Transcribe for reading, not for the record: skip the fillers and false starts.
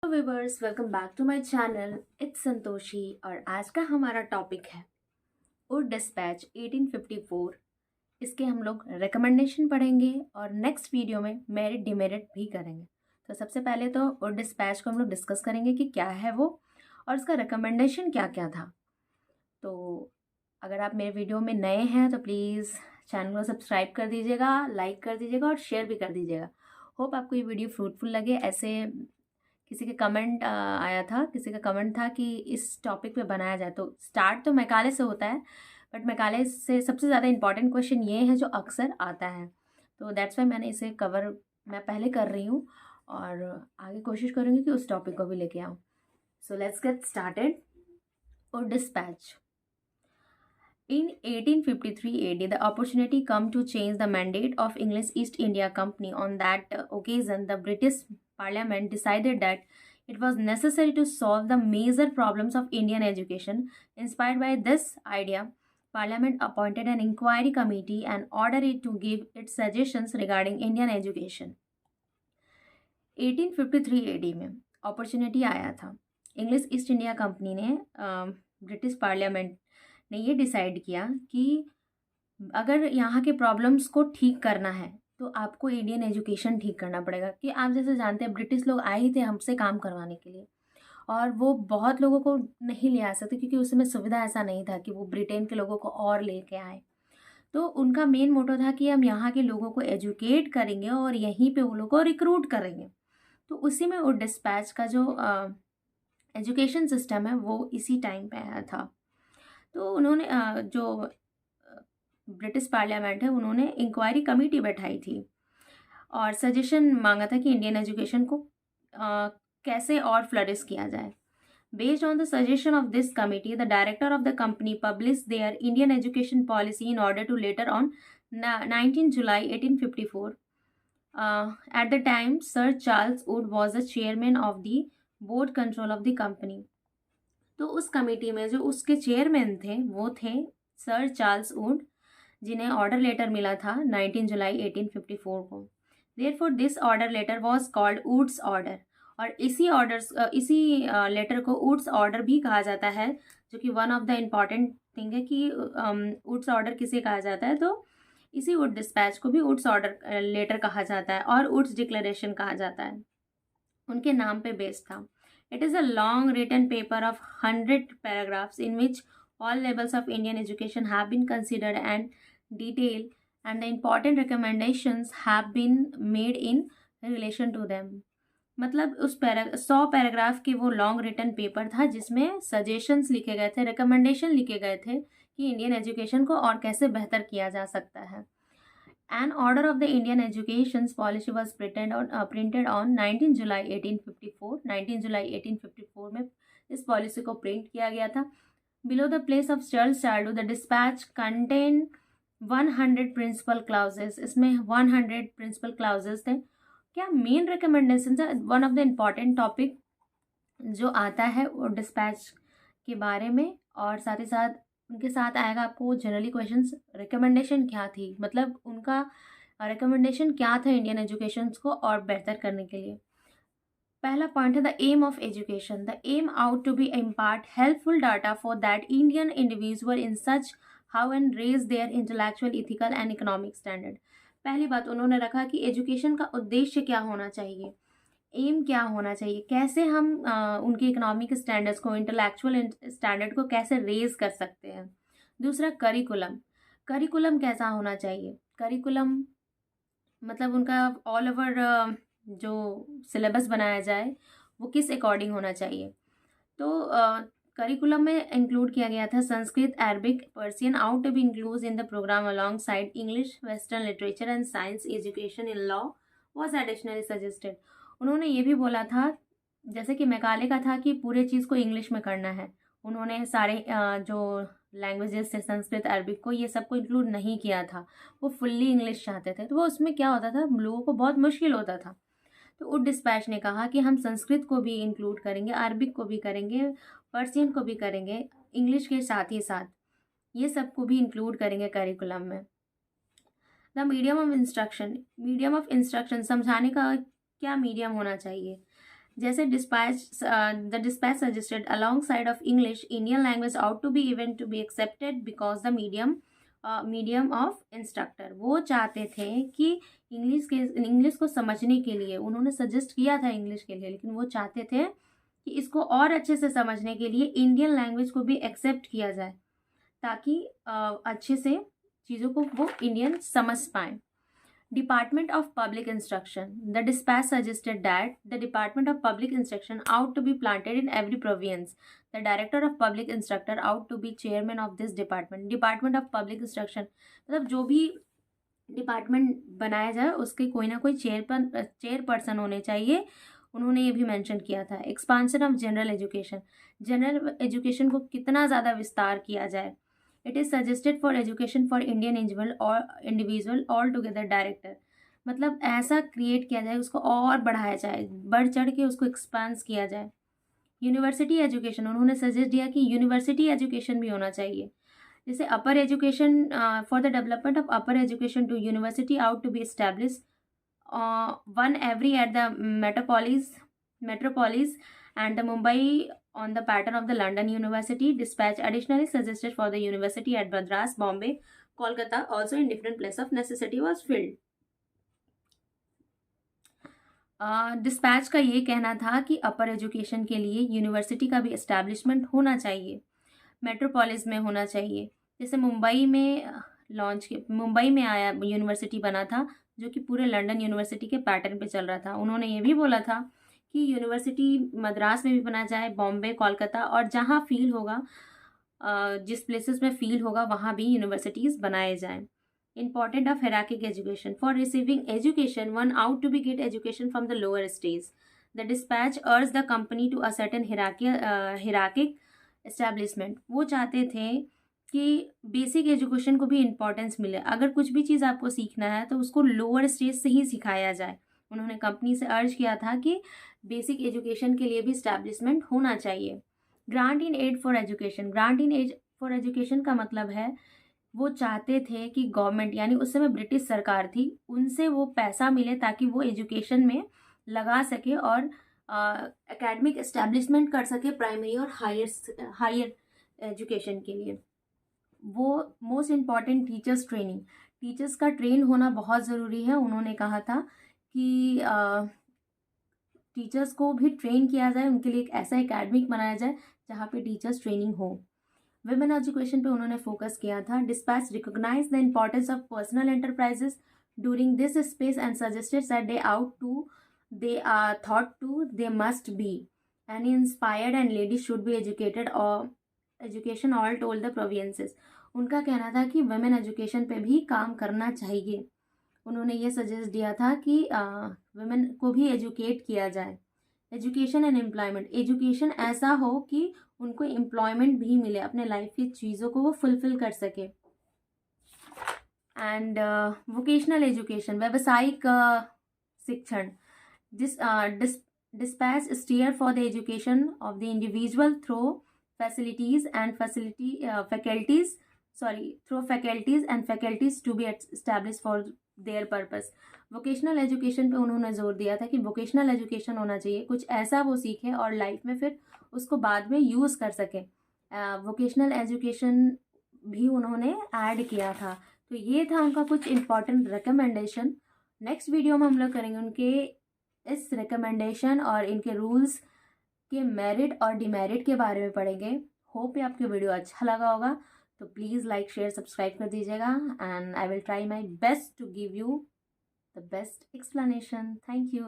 Viewers, welcome back to my channel. It's Santoshi और आज का हमारा टॉपिक है उड डिस्पैच 1854। इसके हम लोग रिकमेंडेशन पढ़ेंगे और नेक्स्ट वीडियो में मेरिट डिमेरिट भी करेंगे। तो सबसे पहले तो उड डिस्पैच को हम लोग डिस्कस करेंगे कि क्या है वो और उसका रिकमेंडेशन क्या क्या था। तो अगर आप मेरे वीडियो में नए हैं तो प्लीज़ चैनल को सब्सक्राइब कर दीजिएगा, लाइक कर दीजिएगा और शेयर भी कर दीजिएगा। होप आपको ये वीडियो फ्रूटफुल लगे। ऐसे किसी के कमेंट आया था, किसी का कमेंट था कि इस टॉपिक पे बनाया जाए। तो स्टार्ट तो मैकाले से होता है, बट मैकाले से सबसे ज़्यादा इंपॉर्टेंट क्वेश्चन ये है जो अक्सर आता है। तो दैट्स वाई मैंने इसे कवर मैं पहले कर रही हूँ और आगे कोशिश करूँगी कि उस टॉपिक को भी लेके आऊँ। So let's get started. और dispatch In 1853 AD, the opportunity come to change the mandate of English East India Company. On that occasion, the British Parliament decided that it was necessary to solve the major problems of Indian education. Inspired by this idea, Parliament appointed an inquiry committee and ordered it to give its suggestions regarding Indian education. 1853 AD में opportunity आया था। English east India company ने British parliament ने ये decide किया कि अगर यहाँ के प्रॉब्लम्स को ठीक करना है तो आपको इंडियन एजुकेशन ठीक करना पड़ेगा। कि आप जैसे जानते हैं ब्रिटिश लोग आए ही थे हमसे काम करवाने के लिए और वो बहुत लोगों को नहीं ले आ सकते क्योंकि उस समय सुविधा ऐसा नहीं था कि वो ब्रिटेन के लोगों को और लेके आए। तो उनका मेन मोटो था कि हम यहाँ के लोगों को एजुकेट करेंगे और यहीं पे वो लोगों को रिक्रूट करेंगे। तो उसी में वो डिस्पैच का जो एजुकेशन सिस्टम है वो इसी टाइम पे आया था। तो उन्होंने जो ब्रिटिश पार्लियामेंट है उन्होंने इंक्वायरी कमेटी बैठाई थी और सजेशन मांगा था कि इंडियन एजुकेशन को कैसे और फ्लरिश किया जाए। Based on the suggestion of this committee, the director of the company published their Indian education policy in order to later on 19 July 1854. At the time, Sir Charles Wood was the chairman of the board control of the company. तो उस committee में जो उसके chairman थे वो थे sir Charles Wood, जिन्हें order letter मिला था 19 जुलाई 1854 को। Therefore, this order letter was called Wood's order और इसी लेटर को वुड्स ऑर्डर भी कहा जाता है, जो कि one of the important thing है कि वुड्स ऑर्डर किसे कहा जाता है। तो इसी वुड डिस्पैच को भी वुड्स ऑर्डर लेटर कहा जाता है और वुड्स डिक्लेरेशन कहा जाता है, उनके नाम पे बेस्ड था। It is a long written paper of 100 paragraphs in which all levels of Indian education have been considered and detailed, and the important recommendations have been made in relation to them. मतलब उस 100 paragraph के वो long written paper था जिसमें suggestions लिखे गए थे, recommendation लिखे गए थे कि इंडियन एजुकेशन को और कैसे बेहतर किया जा सकता है। An order of the Indian education policy was printed on 19 जुलाई 1854। 19 जुलाई 1854 में इस पॉलिसी को प्रिंट किया गया था। Below the place of Charles Childhood, the dispatch contained 100 principal clauses. इसमें 100 principal clauses थे। क्या मेन रिकमेंडेशन है, one of the important topic जो आता है वो डिस्पैच के बारे में, और साथ ही साथ उनके साथ आएगा आपको जनरली क्वेश्चंस रिकमेंडेशन क्या थी, मतलब उनका रिकमेंडेशन क्या था इंडियन एजुकेशन को और बेहतर करने के लिए। पहला पॉइंट है the aim of education. The aim out to be impart helpful data for that Indian individual in such how and raise their intellectual, ethical and economic standard. पहली बात उन्होंने रखा कि एजुकेशन का उद्देश्य क्या होना चाहिए, एम क्या होना चाहिए, कैसे हम उनके इकोनॉमिक स्टैंडर्ड्स को, इंटेलेक्चुअल स्टैंडर्ड को कैसे रेज कर सकते हैं। दूसरा करिकुलम, करिकुलम कैसा होना चाहिए। करिकुलम मतलब उनका ऑल ओवर जो सिलेबस बनाया जाए वो किस अकॉर्डिंग होना चाहिए। तो करिकुलम में इंक्लूड किया गया था Sanskrit, Arabic, Persian out to be include in the program alongside English, western literature and science. Education in law was additionally suggested. उन्होंने ये भी बोला था, जैसे कि मैकाले का था कि पूरे चीज़ को इंग्लिश में करना है, उन्होंने सारे जो लैंग्वेजेस थे संस्कृत, अरबिक को, ये सबको इंक्लूड नहीं किया था। वो फुल्ली इंग्लिश चाहते थे। तो वो उसमें क्या होता था, लोगों को बहुत मुश्किल होता था। तो वुड डिस्पैच ने कहा कि हम संस्कृत को भी इंक्लूड करेंगे, अरबिक को भी करेंगे, पर्सियन को भी करेंगे, इंग्लिश के साथ ही साथ ये सब को भी इंक्लूड करेंगे करिकुलम में। The medium of instruction, medium of instruction समझाने का क्या मीडियम होना चाहिए। जैसे the dispatch suggested alongside of English Indian language out to be even to be accepted because the medium of instructor. वो चाहते थे कि इंग्लिश को समझने के लिए उन्होंने सजेस्ट किया था इंग्लिश के लिए, लेकिन वो चाहते थे कि इसको और अच्छे से समझने के लिए इंडियन लैंग्वेज को भी एक्सेप्ट किया जाए, ताकि अच्छे से चीज़ों को वो इंडियन समझ पाएँ। Department of Public Instruction. The dispatch suggested that the Department of Public Instruction ought to be planted in every province. The Director of Public Instructor ought to be chairman of this department. Department of Public Instruction मतलब जो भी department बनाया जाए उसके कोई ना कोई chairperson होने चाहिए। उन्होंने ये भी मेंशन किया था। Expansion of general education, general education को कितना ज़्यादा विस्तार किया जाए। It is suggested for education for Indian individual all together director, मतलब ऐसा क्रिएट किया जाए, उसको और बढ़ाया जाए, बढ़ चढ़ के उसको एक्सपांस किया जाए। यूनिवर्सिटी एजुकेशन, उन्होंने सजेस्ट दिया कि यूनिवर्सिटी एजुकेशन भी होना चाहिए। जैसे upper education, for the development of upper education two university ought to be establish one every at the metropolis and the Mumbai on the pattern of the London University. Dispatch additionally suggested for the university at Madras, Bombay, Kolkata, also in different place of necessity was filled. Dispatch का ये कहना था कि अपर education के लिए university का भी establishment होना चाहिए, मेट्रोपोलिस में होना चाहिए। जैसे मुंबई में आया यूनिवर्सिटी बना था जो कि पूरे लंदन यूनिवर्सिटी के पैटर्न पे चल रहा था। उन्होंने ये भी बोला था कि यूनिवर्सिटी मद्रास में भी बना जाए, बॉम्बे, कोलकाता, और जहाँ फील होगा, जिस प्लेसेस में फील होगा वहाँ भी यूनिवर्सिटीज़ बनाए जाएं। Important of hierarchic education. For receiving education, one ought to be get education from the lower stage. The dispatch urged the company to a certain hierarchic establishment. वो चाहते थे कि बेसिक एजुकेशन को भी इम्पोर्टेंस मिले। अगर कुछ भी चीज़ आपको सीखना है तो उसको लोअर स्टेज से ही सिखाया जाए। उन्होंने कंपनी से अर्ज किया था कि बेसिक एजुकेशन के लिए भी इस्टेब्लिशमेंट होना चाहिए। Grant in aid for education, grant in aid for education का मतलब है वो चाहते थे कि गवर्नमेंट, यानी उस समय ब्रिटिश सरकार थी, उनसे वो पैसा मिले ताकि वो एजुकेशन में लगा सके और एकेडमिक एस्टैब्लिशमेंट कर सके प्राइमरी और हायर एजुकेशन के लिए। वो most important teachers training, teachers का ट्रेन होना बहुत ज़रूरी है। उन्होंने कहा था कि टीचर्स को भी ट्रेन किया जाए, उनके लिए एक ऐसा एकेडमिक बनाया जाए जहाँ पे टीचर्स ट्रेनिंग हो। विमेन एजुकेशन पे उन्होंने फोकस किया था। Dispatch recognise the importance of personal enterprises during this space and suggested that they must be and inspired and ladies should be educated और education all toll the provinces. उनका कहना था कि women education पे भी काम करना चाहिए। उन्होंने ये सजेस्ट दिया था कि वुमेन को भी एजुकेट किया जाए। एजुकेशन एंड एम्प्लॉयमेंट, एजुकेशन ऐसा हो कि उनको एम्प्लॉयमेंट भी मिले, अपने लाइफ की चीज़ों को वो फुलफिल कर सके। एंड वोकेशनल एजुकेशन, व्यावसायिक शिक्षण। Dispatch steer for the education of the individual through faculties and faculties to be establish for their purpose. Vocational education पे उन्होंने जोर दिया था कि वोकेशनल एजुकेशन होना चाहिए, कुछ ऐसा वो सीखे और लाइफ में फिर उसको बाद में यूज़ कर सके। वोकेशनल एजुकेशन भी उन्होंने ऐड किया था। तो ये था उनका कुछ इम्पॉर्टेंट रिकमेंडेशन। नेक्स्ट वीडियो में हम लोग करेंगे उनके इस रिकमेंडेशन और इनके रूल्स के मेरिट और डिमेरिट के बारे में पढ़ेंगे। होप ये आपको वीडियो अच्छा लगा होगा, तो प्लीज़ लाइक, शेयर, सब्सक्राइब कर दीजिएगा and I will try my best to give you the best explanation. Thank you.